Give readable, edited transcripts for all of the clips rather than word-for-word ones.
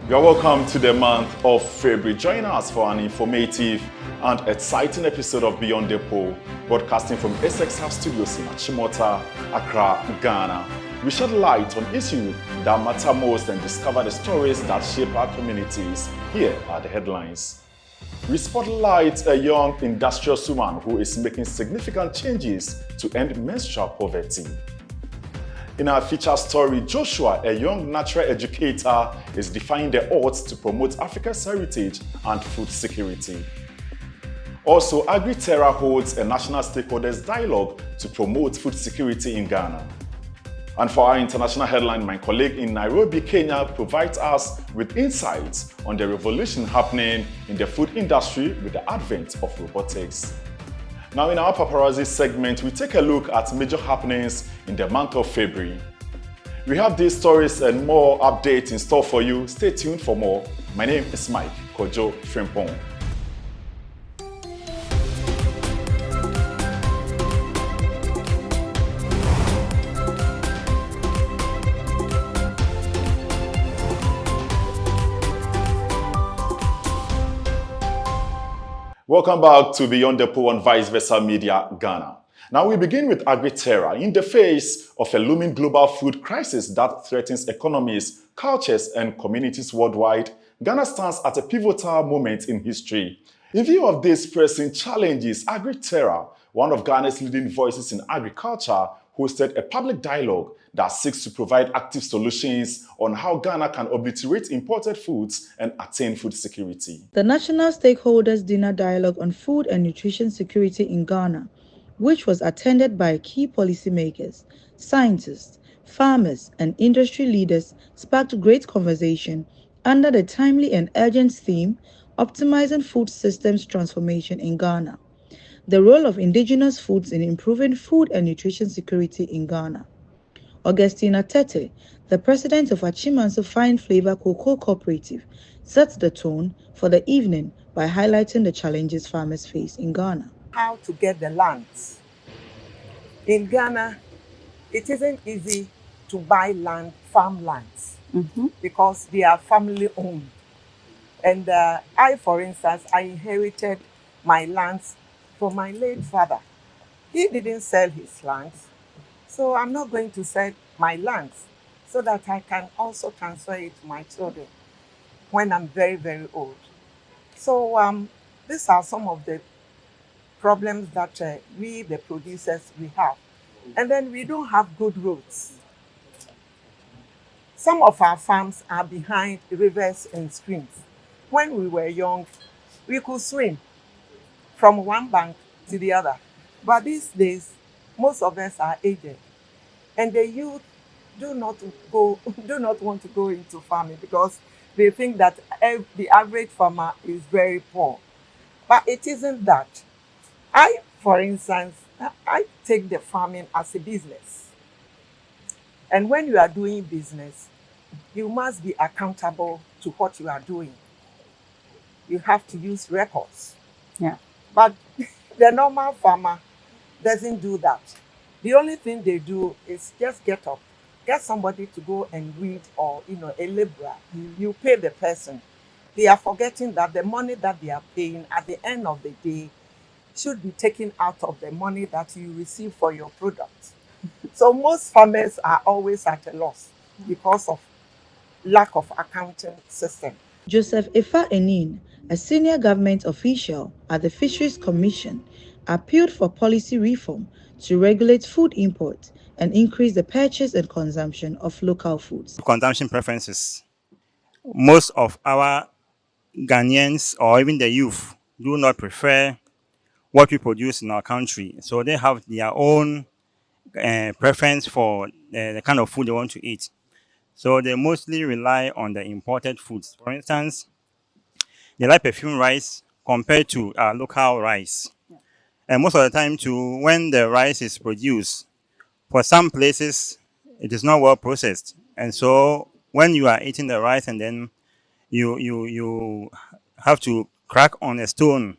You're welcome to the month of February. Join us for an informative and exciting episode of Beyond the Pole, broadcasting from SXR Studios in Achimota, Accra, Ghana. We shed light on issues that matter most and discover the stories that shape our communities. Here are the headlines. We spotlight a young industrious woman who is making significant changes to end menstrual poverty. In our feature story, Joshua, a young natural educator, is defying the odds to promote Africa's heritage and food security. Also, AgriTerra holds a national stakeholders dialogue to promote food security in Ghana. And for our international headline, my colleague in Nairobi, Kenya, provides us with insights on the revolution happening in the food industry with the advent of robotics. Now, in our paparazzi segment, we take a look at major happenings in the month of February. We have these stories and more updates in store for you. Stay tuned for more. My name is Mike Kojo Frimpong. Welcome back to Beyond the Pole and Vice Versa Media, Ghana. Now we begin with AgriTerra. In the face of a looming global food crisis that threatens economies, cultures, and communities worldwide, Ghana stands at a pivotal moment in history. In view of these pressing challenges, AgriTerra, one of Ghana's leading voices in agriculture, hosted a public dialogue that seeks to provide active solutions on how Ghana can obliterate imported foods and attain food security. The National Stakeholders Dinner Dialogue on Food and Nutrition Security in Ghana, which was attended by key policymakers, scientists, farmers, and industry leaders, sparked great conversation under the timely and urgent theme, Optimizing Food Systems Transformation in Ghana, the role of indigenous foods in improving food and nutrition security in Ghana. Augustina Tete, the president of Achimanso Fine Flavor Cocoa Cooperative, sets the tone for the evening by highlighting the challenges farmers face in Ghana. How to get the lands. In Ghana, it isn't easy to buy land, farmlands, because they are family owned. And I, for instance, I inherited my lands from my late father. He didn't sell his lands, so I'm not going to sell my lands so that I can also transfer it to my children when I'm very, very old. So these are some of the problems that we, the producers, we have. And then we don't have good roads. Some of our farms are behind rivers and streams. When we were young, we could swim from one bank to the other. But these days, most of us are aged. And the youth do not want to go into farming because they think that the average farmer is very poor. But it isn't that. For instance, I take the farming as a business. And when you are doing business, you must be accountable to what you are doing. You have to use records. Yeah. But the normal farmer doesn't do that. The only thing they do is just get up, get somebody to go and read, or a laborer. You pay the person. They are forgetting that the money that they are paying at the end of the day should be taken out of the money that you receive for your product. So most farmers are always at a loss because of lack of accounting system. Joseph Ifa Enin, a senior government official at the Fisheries Commission, appealed for policy reform to regulate food import and increase the purchase and consumption of local foods. Consumption preferences. Most of our Ghanaians or even the youth do not prefer what we produce in our country. So they have their own preference for the kind of food they want to eat. So they mostly rely on the imported foods. For instance, they like perfumed rice compared to local rice. And most of the time too, when the rice is produced, for some places, it is not well processed. And so when you are eating the rice and then you have to crack on a stone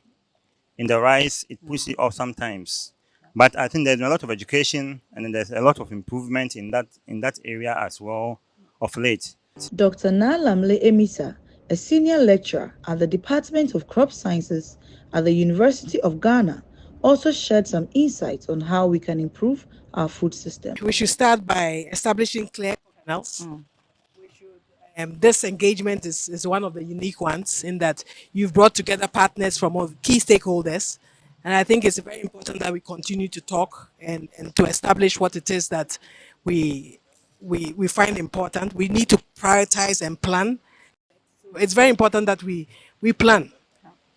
in the rice, it puts it off sometimes. But I think there's a lot of education and then there's a lot of improvement in that area as well of late. Dr. Nalamle Emisa, a senior lecturer at the Department of Crop Sciences at the University of Ghana, also shared some insights on how we can improve our food system. We should start by establishing clear channels. This engagement is one of the unique ones in that you've brought together partners from all key stakeholders. And I think it's very important that we continue to talk and to establish what it is that we find important. We need to prioritize and plan. It's very important that we plan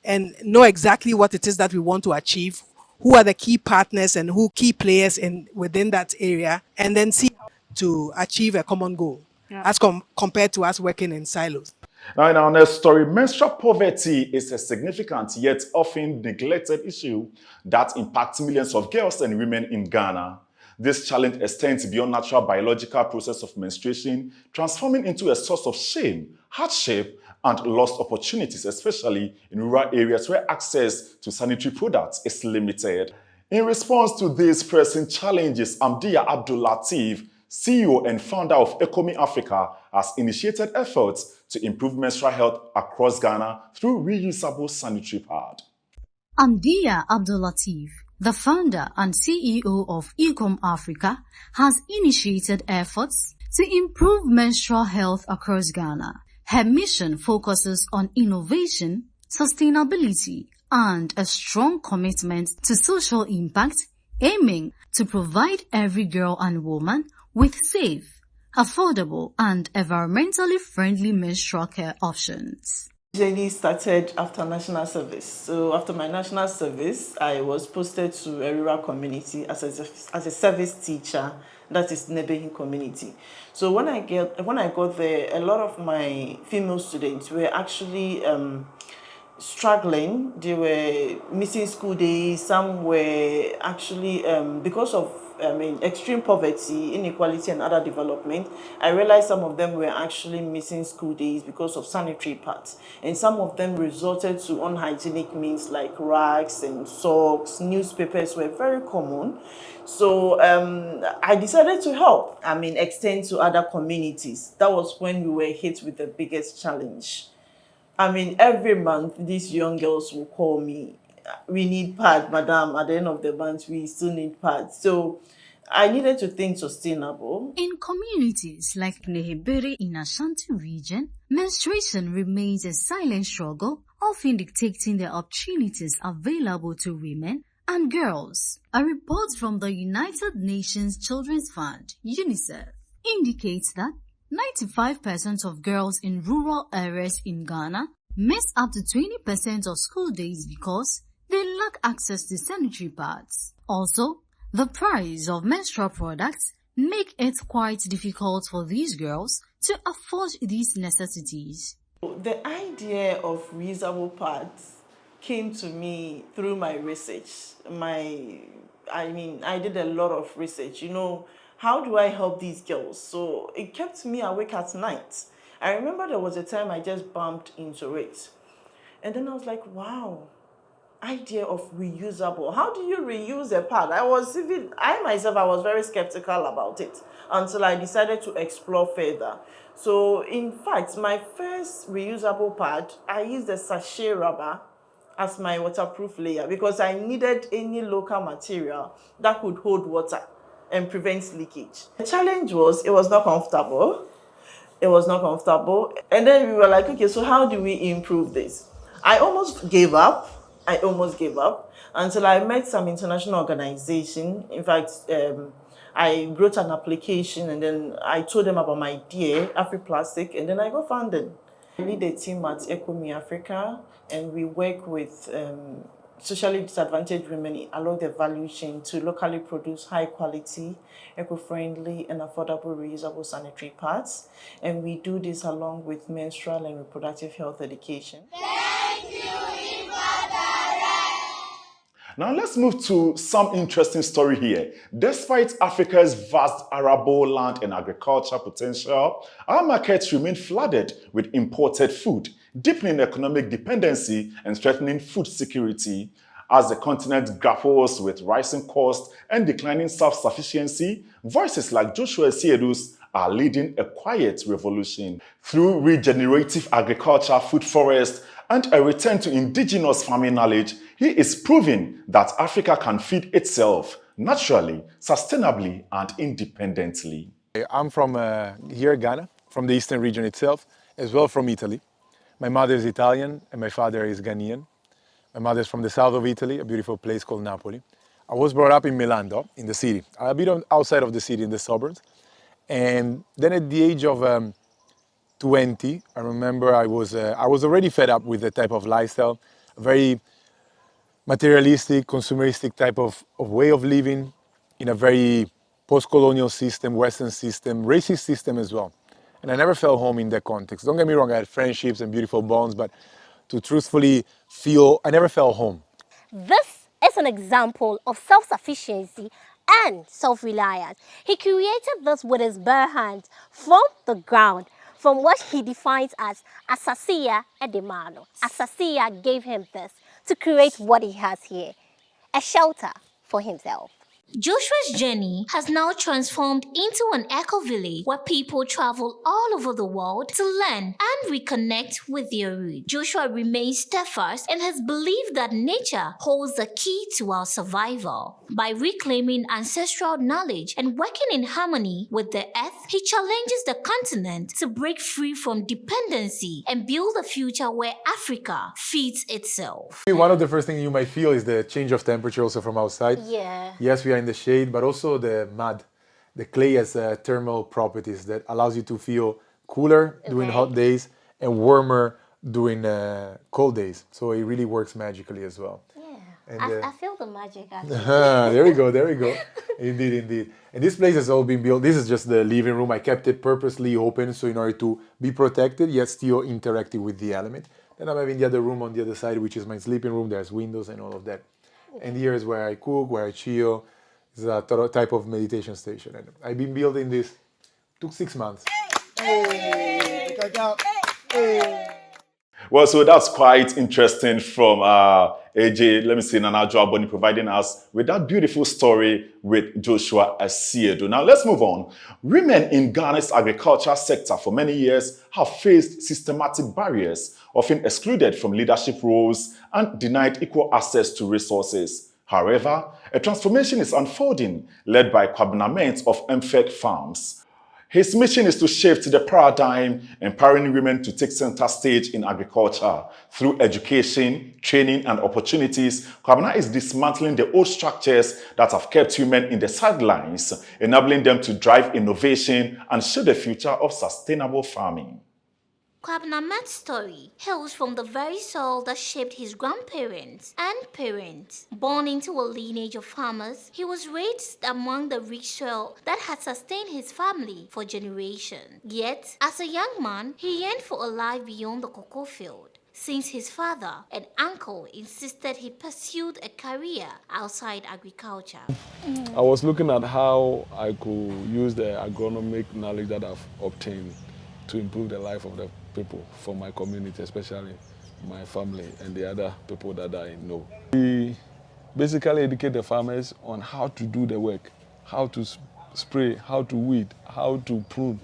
and know exactly what it is that we want to achieve, who are the key partners and who key players in within that area, and then see how to achieve a common goal as compared to us working in silos. Now, in our next story, menstrual poverty is a significant yet often neglected issue that impacts millions of girls and women in Ghana. This challenge extends beyond natural biological process of menstruation, transforming into a source of shame, hardship, and lost opportunities, especially in rural areas where access to sanitary products is limited. In response to these pressing challenges, Amdiya Abdul Latif, CEO and founder of Ecomi Africa, has initiated efforts to improve menstrual health across Ghana through reusable sanitary pads. Amdiya Abdul Latif, the founder and CEO of Ecom Africa, has initiated efforts to improve menstrual health across Ghana. Her mission focuses on innovation, sustainability, and a strong commitment to social impact, aiming to provide every girl and woman with safe, affordable, and environmentally friendly menstrual care options. Journey started after national service. So after my national service, I was posted to a rural community as a service teacher, that is neighboring community. So when I got there, a lot of my female students were actually struggling. They were missing school days. Some were actually because of extreme poverty, inequality, and other development. I realized some of them were actually missing school days because of sanitary pads, and some of them resorted to unhygienic means like rags and socks. Newspapers were very common. So I decided to help. Extend to other communities. That was when we were hit with the biggest challenge. Every month, these young girls will call me. We need pad, madam. At the end of the month, we still need pads. So I needed to think sustainable. In communities like Nehebere in Ashanti region, menstruation remains a silent struggle, often dictating the opportunities available to women and girls. A report from the United Nations Children's Fund, UNICEF, indicates that 95% of girls in rural areas in Ghana miss up to 20% of school days because they lack access to sanitary pads. Also, the price of menstrual products make it quite difficult for these girls to afford these necessities. The idea of reusable pads came to me through my research. I did a lot of research, how do I help these girls? So it kept me awake at night. I remember there was a time I just bumped into it. And then I was like, wow, idea of reusable. How do you reuse a pad? I was very skeptical about it until I decided to explore further. So in fact, my first reusable pad, I used a sachet rubber as my waterproof layer because I needed any local material that could hold water and prevents leakage. The challenge was, it was not comfortable. And then we were like, okay, so how do we improve this? I almost gave up until I met some international organization. In fact, I wrote an application and then I told them about my idea, AfriPlastic, and then I got funded. I lead a team at Ecomi Africa, and we work with socially disadvantaged women along the value chain to locally produce high quality, eco-friendly and affordable reusable sanitary pads. And we do this along with menstrual and reproductive health education. Thank you, Now let's move to some interesting story here. Despite Africa's vast arable land and agriculture potential, our markets remain flooded with imported food, deepening economic dependency and strengthening food security. As the continent grapples with rising costs and declining self-sufficiency, voices like Joshua Siedus are leading a quiet revolution. Through regenerative agriculture, food forest, and a return to indigenous farming knowledge, he is proving that Africa can feed itself naturally, sustainably, and independently. I'm from here, Ghana, from the eastern region itself, as well from Italy. My mother is Italian and my father is Ghanaian. My mother is from the south of Italy, a beautiful place called Napoli. I was brought up in Milan, though, in the city, a bit outside of the city, in the suburbs. And then at the age of 20, I remember I was already fed up with the type of lifestyle, a very materialistic, consumeristic type of way of living in a very post-colonial system, Western system, racist system as well. And I never felt home in that context. Don't get me wrong, I had friendships and beautiful bonds, but to truthfully feel, I never felt home. This is an example of self-sufficiency and self-reliance. He created this with his bare hands from the ground, from what he defines as Asasia Edemano. Asasia gave him this to create what he has here, a shelter for himself. Joshua's journey has now transformed into an eco-village where people travel all over the world to learn and reconnect with their roots. Joshua remains steadfast in his belief that nature holds the key to our survival. By reclaiming ancestral knowledge and working in harmony with the earth, he challenges the continent to break free from dependency and build a future where Africa feeds itself. One of the first things you might feel is the change of temperature also from outside. Yeah. Yes, we are in the shade, but also the mud. The clay has thermal properties that allows you to feel cooler during hot days and warmer during cold days. So it really works magically as well. Yeah, and, I feel the magic actually. There we go. Indeed. And this place has all been built. This is just the living room. I kept it purposely open so in order to be protected, yet still interactive with the element. Then I'm having the other room on the other side, which is my sleeping room. There's windows and all of that. And here is where I cook, where I chill. It's a type of meditation station. And I've been building this. Took 6 months. Well, so that's quite interesting from AJ, let me say, Nana Joaboni, providing us with that beautiful story with Joshua Asiedu. Now, let's move on. Women in Ghana's agriculture sector for many years have faced systematic barriers, often excluded from leadership roles and denied equal access to resources. However, a transformation is unfolding, led by Kwabena of MFEC Farms. His mission is to shift the paradigm, empowering women to take center stage in agriculture. Through education, training, and opportunities, Kwabena is dismantling the old structures that have kept women in the sidelines, enabling them to drive innovation and show the future of sustainable farming. Kwabena story hails from the very soil that shaped his grandparents and parents. Born into a lineage of farmers, he was raised among the rich soil that had sustained his family for generations. Yet, as a young man, he yearned for a life beyond the cocoa field, since his father and uncle insisted he pursued a career outside agriculture. I was looking at how I could use the agronomic knowledge that I've obtained to improve the life of the people for my community, especially my family and the other people that I know. We basically educate the farmers on how to do the work, how to spray, how to weed, how to prune.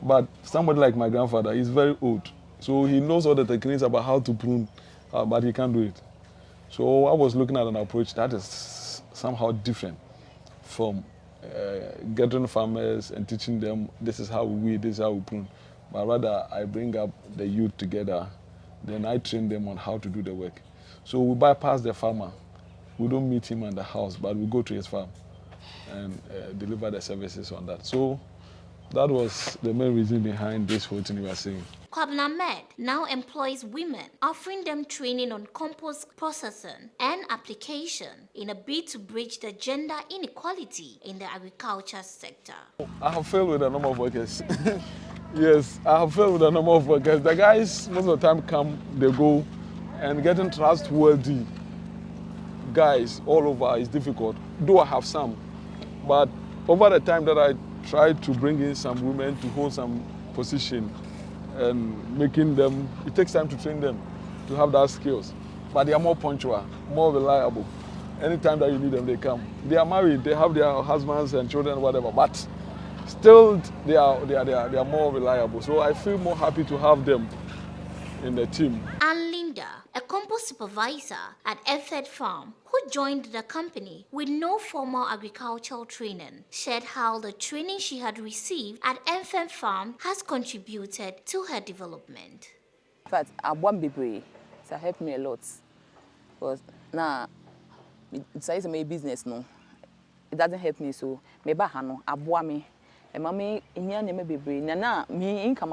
But somebody like my grandfather is very old, so he knows all the techniques about how to prune, but he can't do it. So I was looking at an approach that is somehow different from gathering farmers and teaching them this is how we weed, this is how we prune. But rather, I bring up the youth together, then I train them on how to do the work. So we bypass the farmer. We don't meet him in the house, but we go to his farm and deliver the services on that. So that was the main reason behind this whole thing you are saying. Kwabena now employs women, offering them training on compost processing and application in a bid to bridge the gender inequality in the agriculture sector. I have failed with a number of workers. Yes, I have failed with a number of workers. The guys, most of the time, come, they go, and getting trustworthy guys all over is difficult. Though I have some, but over the time that I tried to bring in some women to hold some position and making them, it takes time to train them to have that skills. But they are more punctual, more reliable. Anytime that you need them, they come. They are married, they have their husbands and children, whatever, but still they are more reliable. So I feel more happy to have them in the team. And Linda, a compost supervisor at Efford Farm, who joined the company with no formal agricultural training, shared how the training she had received at Efford Farm has contributed to her development. In fact, I want Bebre. It helped me a lot. Because now, it's my business, no. It doesn't help me, so maybe I want me. And mommy, in your name, Bebre. Now, me income,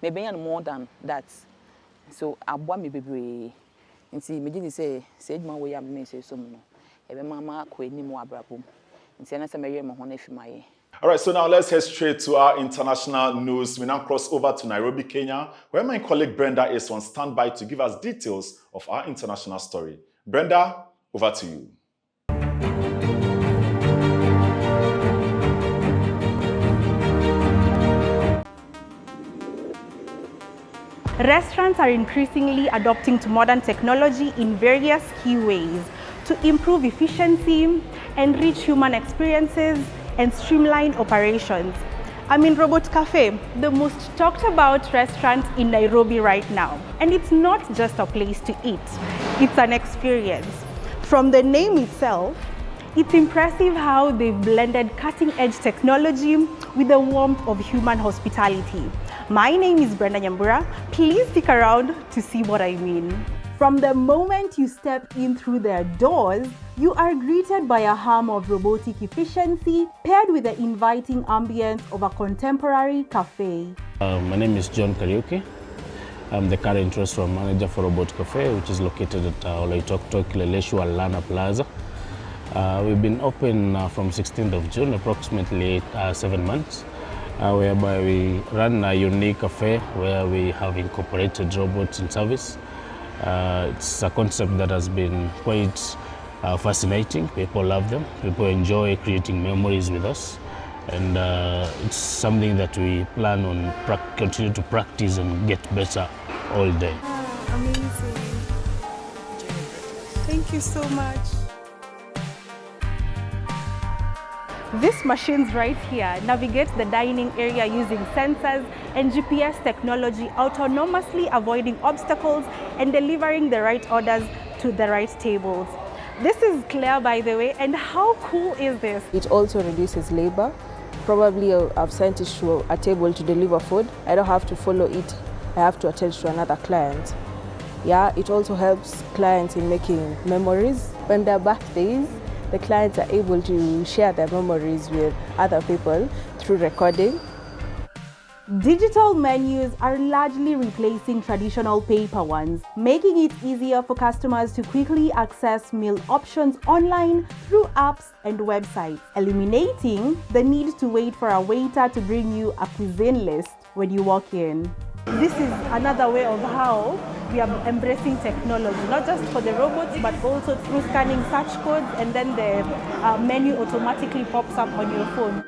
maybe more than that. So I want me Bebre. And see, me say my way up, me say so. Every mama, quit ni more abrabum. And see, I say, my honey for my. All right, so now let's head straight to our international news. We now cross over to Nairobi, Kenya, where my colleague Brenda is on standby to give us details of our international story. Brenda, over to you. Restaurants are increasingly adopting to modern technology in various key ways to improve efficiency, enrich human experiences, and streamline operations. I'm in Robot Cafe, the most talked about restaurant in Nairobi right now. And it's not just a place to eat, it's an experience. From the name itself, it's impressive how they've blended cutting-edge technology with the warmth of human hospitality. My name is Brenda Nyambura. Please stick around to see what I mean. From the moment you step in through their doors, you are greeted by a hum of robotic efficiency paired with the inviting ambience of a contemporary cafe. My name is John Kariuki. I'm the current restaurant manager for Robot Cafe, which is located at Oloitoktok Kileleshwa Lana Plaza. We've been open from 16th of June, approximately 7 months, whereby we run a unique cafe where we have incorporated robots in service. It's a concept that has been quite fascinating. People love them. People enjoy creating memories with us. And it's something that we plan on continue to practice and get better all day. Amazing. Thank you so much. These machines right here navigate the dining area using sensors and GPS technology, autonomously avoiding obstacles and delivering the right orders to the right tables. This is Claire, by the way, and how cool is this? It also reduces labor. Probably I've sent it to a table to deliver food. I don't have to follow it. I have to attend to another client. Yeah, it also helps clients in making memories. When their birthdays, the clients are able to share their memories with other people through recording. Digital menus are largely replacing traditional paper ones, making it easier for customers to quickly access meal options online through apps and websites, eliminating the need to wait for a waiter to bring you a cuisine list when you walk in. This is another way of how we are embracing technology, not just for the robots, but also through scanning search codes, and then the menu automatically pops up on your phone.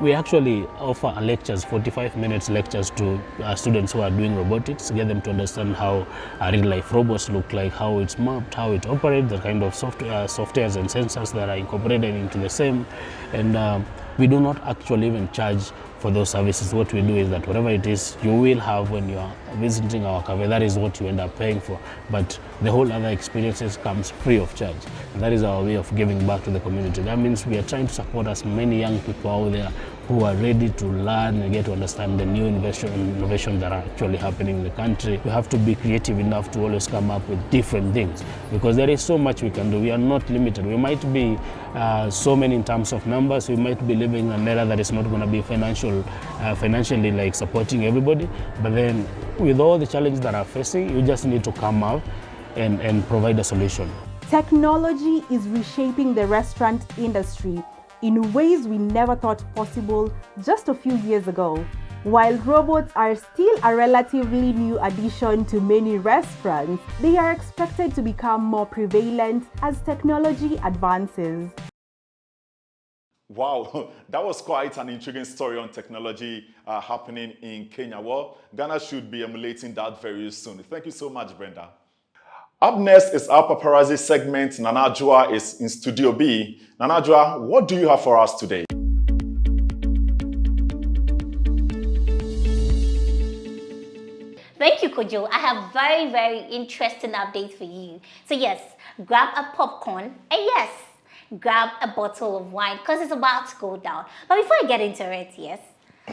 We actually offer lectures, 45 minutes lectures to students who are doing robotics, to get them to understand how real-life robots look like, how it's mapped, how it operates, the kind of softwares and sensors that are incorporated into the same. And we do not actually even charge for those services. What we do is that whatever it is you will have when you are visiting our cafe, that is what you end up paying for. But the whole other experiences comes free of charge. And that is our way of giving back to the community. That means we are trying to support as many young people out there who are ready to learn and get to understand the new innovations that are actually happening in the country. We have to be creative enough to always come up with different things, because there is so much we can do. We are not limited. We might be so many in terms of numbers. We might be living in an era that is not going to be financially like supporting everybody. But then with all the challenges that are facing, you just need to come out and provide a solution. Technology is reshaping the restaurant industry in ways we never thought possible just a few years ago. While robots are still a relatively new addition to many restaurants, they are expected to become more prevalent as technology advances. Wow, that was quite an intriguing story on technology happening in Kenya. Well, Ghana should be emulating that very soon. Thank you so much, Brenda. Up next is our paparazzi segment. Nanajua is in Studio B. Nanajua, what do you have for us today? Thank you, Kojo. I have very, very interesting updates for you. So yes, grab a popcorn and yes, grab a bottle of wine because it's about to go down. But before I get into it, yes,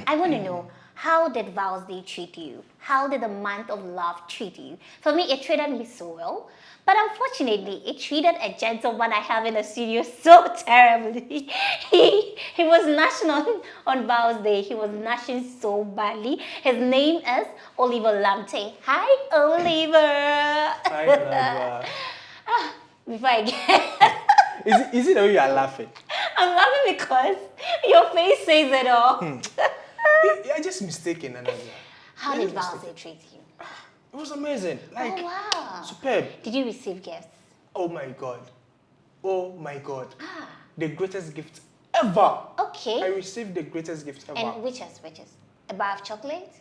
I want to know, how did Vows Day treat you? How did the month of love treat you? For me, it treated me so well. But unfortunately, it treated a gentleman I have in the studio so terribly. He was gnashing on Vows Day. He was gnashing so badly. His name is Oliver Lamte. Hi, Oliver. Hi, Nagwa. Before I get... Is it the way you are laughing? I'm laughing because your face says it all. You're just mistaken, Nagwa. How did Vows Day treat you? It was amazing. Like, oh, wow. Superb. Did you receive gifts? Oh my God. Oh my God. The greatest gift ever. Okay. I received the greatest gift ever. And which is? A bar of chocolate?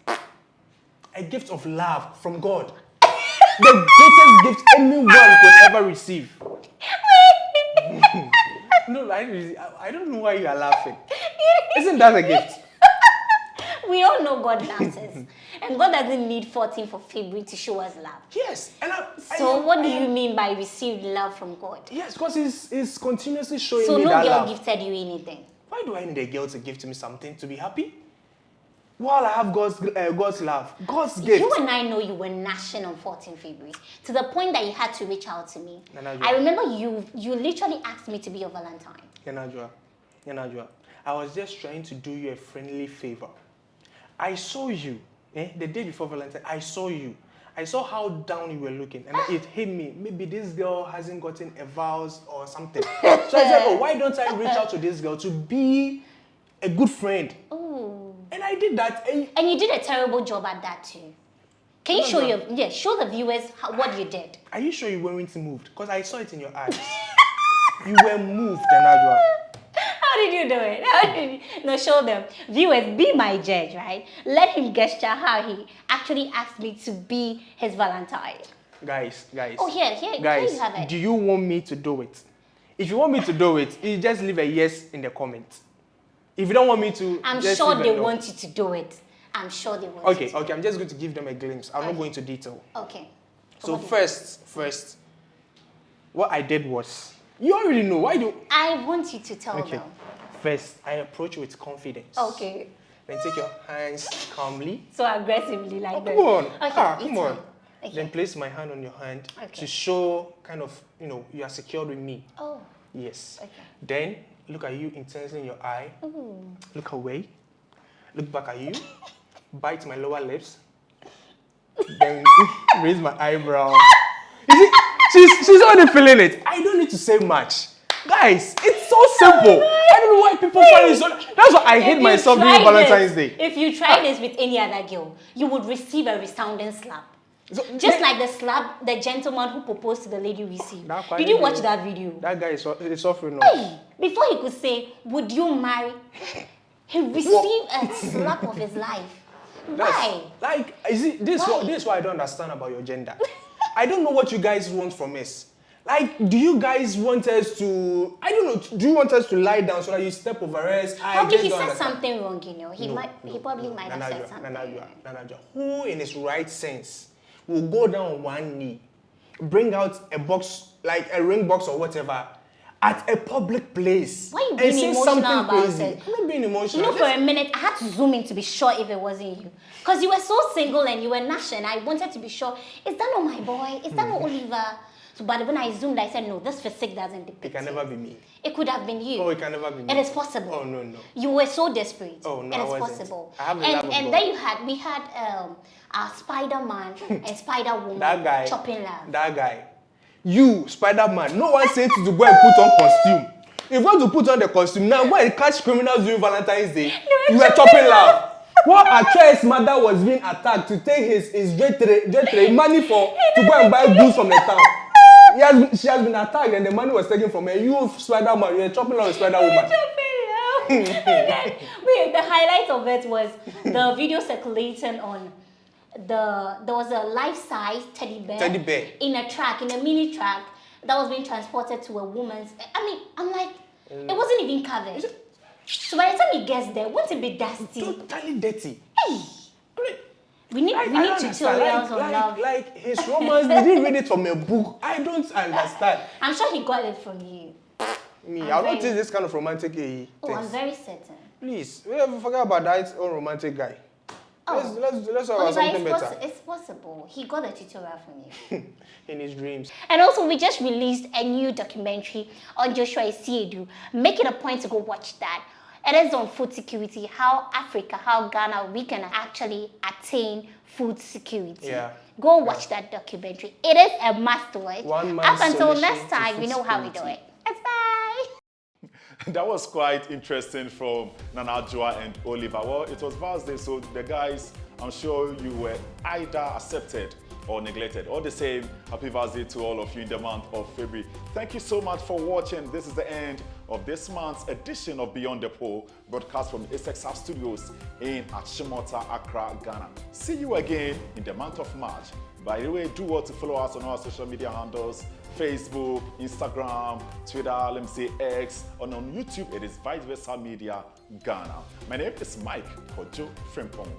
A gift of love from God. The greatest gift anyone could ever receive. No, I don't know why you are laughing. Isn't that a gift? We all know God loves us. And God doesn't need 14th of February to show us love. Yes. So what do you mean by received love from God? Yes, because he's continuously showing me that love. So no girl gifted you anything? Why do I need a girl to give to me something to be happy? While I have God's love, God's gift. You and I know you were gnashing on 14th February to the point that you had to reach out to me. Yanajua. I remember you literally asked me to be your Valentine. Yanajua, I was just trying to do you a friendly favor. I saw you, the day before Valentine, I saw you. I saw how down you were looking, and it hit me. Maybe this girl hasn't gotten a vows or something. So I said, oh, why don't I reach out to this girl to be a good friend? Ooh. And I did that. And you did a terrible job at that too. Can you show the viewers what you did? Are you sure you weren't moved? Because I saw it in your eyes. You were moved, Yanajua. How did you do it? No, show them. Viewers, be my judge, right? Let him gesture how he actually asked me to be his Valentine. Guys. Oh, here guys, you have it. Do you want me to do it? If you want me to do it, you just leave a yes in the comments. If you don't want me to, I'm sure they want you to do it. I'm sure they want you to. Okay, I'm just going to give them a glimpse. I'm not going into detail. Okay. So first, what I did was, you already know. Why do I want you to tell them? First, I approach with confidence. Okay. Then take your hands calmly. So aggressively like that. Come on. Okay, Come on. Okay. Then place my hand on your hand to show kind of, you are secured with me. Oh. Yes. Okay. Then look at you intensely in your eye. Ooh. Look away. Look back at you. Bite my lower lips. Then raise my eyebrow. You see, she's already feeling it. I don't need to say much. Guys, it's so simple. I don't know why people find it so... That's why I hate myself during Valentine's Day. If you try this with any other girl, you would receive a resounding slap. So, just like the slap the gentleman who proposed to the lady received. Did you watch that video? That guy is suffering. Hey, before he could say, would you marry? He received a slap of his life. Why? This is what I don't understand about your gender. I don't know what you guys want from us. Like, do you guys want us to, I don't know, do you want us to lie down so that you step over us? Probably he said something wrong, He probably might have said something. Nanajua, who in his right sense will go down on one knee, bring out a box, like a ring box or whatever, at a public place? Why are you being emotional about crazy? it? I'm not being emotional. For a minute, I had to zoom in to be sure if it wasn't you. Because you were so single and you were gnashing. I wanted to be sure, is that not my boy? Is that not Oliver? So, but when I zoomed, I said, no, this physique doesn't depict it. Can never be me. It could have been you. Oh, it can never be me. It is possible. Oh, no. You were so desperate. Oh, no, it is possible. I have the love of God. Then we had our Spider-Man and Spider-Woman chopping love. That guy. You, Spider-Man, no one said to go and put on costume. If you want to put on the costume, now go and catch criminals during Valentine's Day. You were chopping love. What Atreus' mother was being attacked to take his J3 money to go and buy goods from the town. She has been attacked and the money was taken from her. You, Spider-Man, you're chopping love with Spider-Woman. And then, the highlight of it was the video circulating on there was a life-size teddy bear. Teddy bear. In a mini truck that was being transported to a woman's. I mean, I'm like, it wasn't even covered. So by the time he gets there, won't it be dusty? Totally dirty. Hey! We need tutorials on love. Like his romance, they didn't read it from a book. I don't understand. I'm sure he got it from you. I don't think this kind of romantic Oh, I'm very certain. Please, we never forget about that unromantic guy. Oh. Let's talk about something better. It's possible. He got a tutorial from you. In his dreams. And also, we just released a new documentary on Joshua Isiedu. Make it a point to go watch that. It is on food security, how Africa, how Ghana, we can actually attain food security. Yeah. Go watch that documentary. It is a must watch. Up until solution next time, to we know food how we do it. Bye. That was quite interesting from Nana Joa and Oliver. Well, it was Val's Day, so the guys, I'm sure you were either accepted or neglected. All the same, happy Val's Day to all of you in the month of February. Thank you so much for watching. This is the end of this month's edition of Beyond the Pole, broadcast from SXR Studios in Achimota, Accra, Ghana. See you again in the month of March. By the way, do want to follow us on our social media handles, Facebook, Instagram, Twitter, let me say X, and on YouTube, it is Vice Versa Media Ghana. My name is Mike Kojo Frimpong.